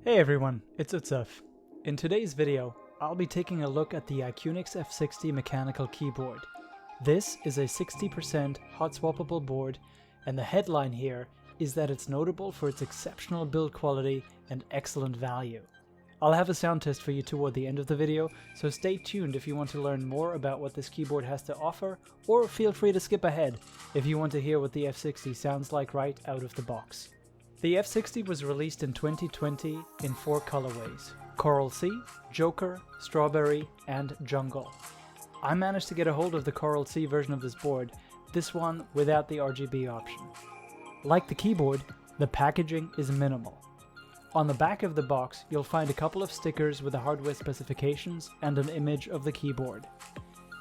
Hey everyone, it's Utsuf. In today's video, I'll be taking a look at the IQUNIX F60 mechanical keyboard. This is a 60% hot-swappable board, and the headline here is that it's notable for its exceptional build quality and excellent value. I'll have a sound test for you toward the end of the video, so stay tuned if you want to learn more about what this keyboard has to offer, or feel free to skip ahead if you want to hear what the F60 sounds like right out of the box. The F60 was released in 2020 in 4 colorways: Coral Sea, Joker, Strawberry, and Jungle. I managed to get a hold of the Coral Sea version of this board, this one without the RGB option. Like the keyboard, the packaging is minimal. On the back of the box, you'll find a couple of stickers with the hardware specifications and an image of the keyboard.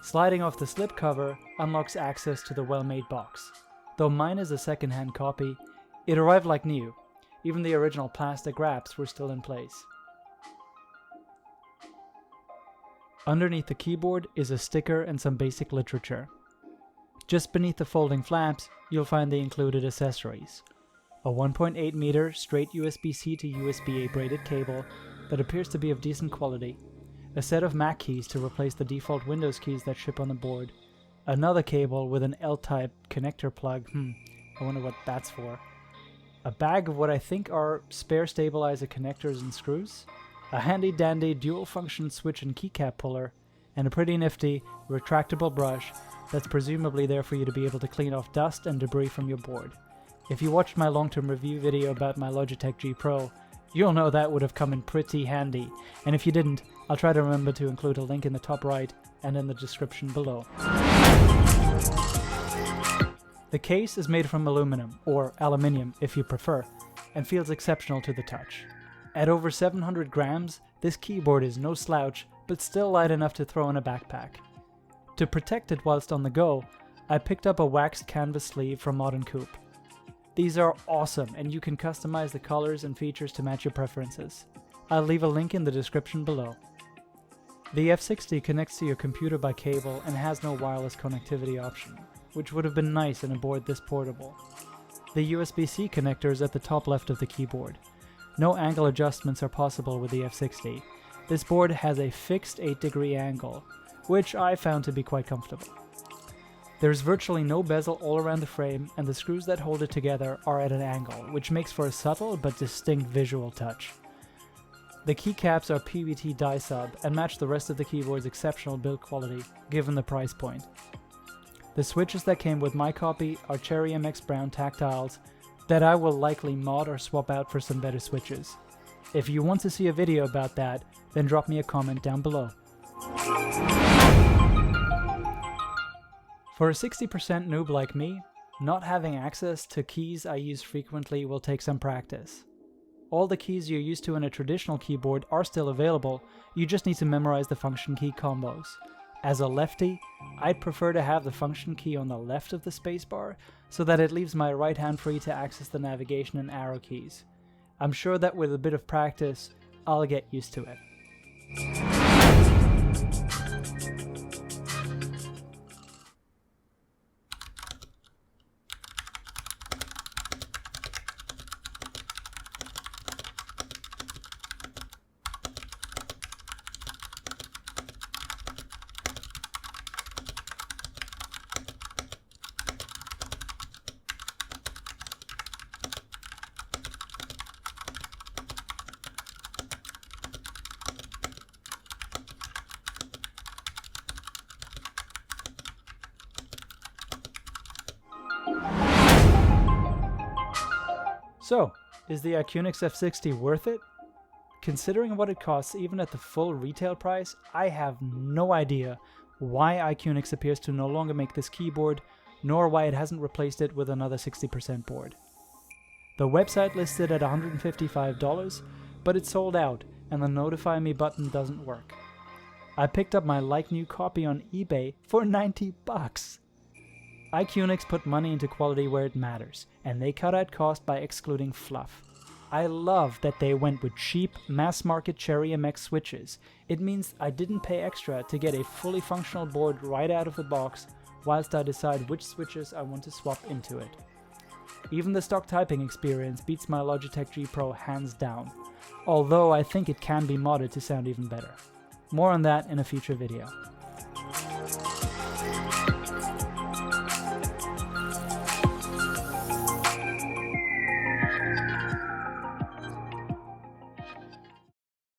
Sliding off the slipcover unlocks access to the well-made box. Though mine is a second-hand copy, it arrived like new. Even the original plastic wraps were still in place. Underneath the keyboard is a sticker and some basic literature. Just beneath the folding flaps, you'll find the included accessories: a 1.8 meter straight USB-C to USB-A braided cable that appears to be of decent quality, a set of Mac keys to replace the default Windows keys that ship on the board, another cable with an L-type connector plug, I wonder what that's for, a bag of what I think are spare stabilizer connectors and screws, a handy dandy dual function switch and keycap puller, and a pretty nifty retractable brush that's presumably there for you to be able to clean off dust and debris from your board. If you watched my long-term review video about my Logitech G Pro, you'll know that would have come in pretty handy, and if you didn't, I'll try to remember to include a link in the top right and in the description below. The case is made from aluminum, or aluminium if you prefer, and feels exceptional to the touch. At over 700 grams, this keyboard is no slouch, but still light enough to throw in a backpack. To protect it whilst on the go, I picked up a waxed canvas sleeve from Modern Coup. These are awesome, and you can customize the colors and features to match your preferences. I'll leave a link in the description below. The F60 connects to your computer by cable and has no wireless connectivity option, which would have been nice in a board this portable. The USB-C connector is at the top left of the keyboard. No angle adjustments are possible with the F60. This board has a fixed 8-degree angle, which I found to be quite comfortable. There's virtually no bezel all around the frame, and the screws that hold it together are at an angle, which makes for a subtle but distinct visual touch. The keycaps are PVT die sub and match the rest of the keyboard's exceptional build quality, given the price point. The switches that came with my copy are Cherry MX Brown tactiles that I will likely mod or swap out for some better switches. If you want to see a video about that, then drop me a comment down below. For a 60% noob like me, not having access to keys I use frequently will take some practice. All the keys you're used to in a traditional keyboard are still available, you just need to memorize the function key combos. As a lefty, I'd prefer to have the function key on the left of the spacebar, so that it leaves my right hand free to access the navigation and arrow keys. I'm sure that with a bit of practice, I'll get used to it. So, is the IQUNIX F60 worth it? Considering what it costs even at the full retail price, I have no idea why IQUNIX appears to no longer make this keyboard, nor why it hasn't replaced it with another 60% board. The website lists it at $155, but it's sold out and the notify me button doesn't work. I picked up my like-new copy on eBay for 90 bucks. IQUNIX put money into quality where it matters, and they cut out cost by excluding fluff. I love that they went with cheap, mass-market Cherry MX switches. It means I didn't pay extra to get a fully functional board right out of the box, whilst I decide which switches I want to swap into it. Even the stock typing experience beats my Logitech G Pro hands down. although I think it can be modded to sound even better. More on that in a future video.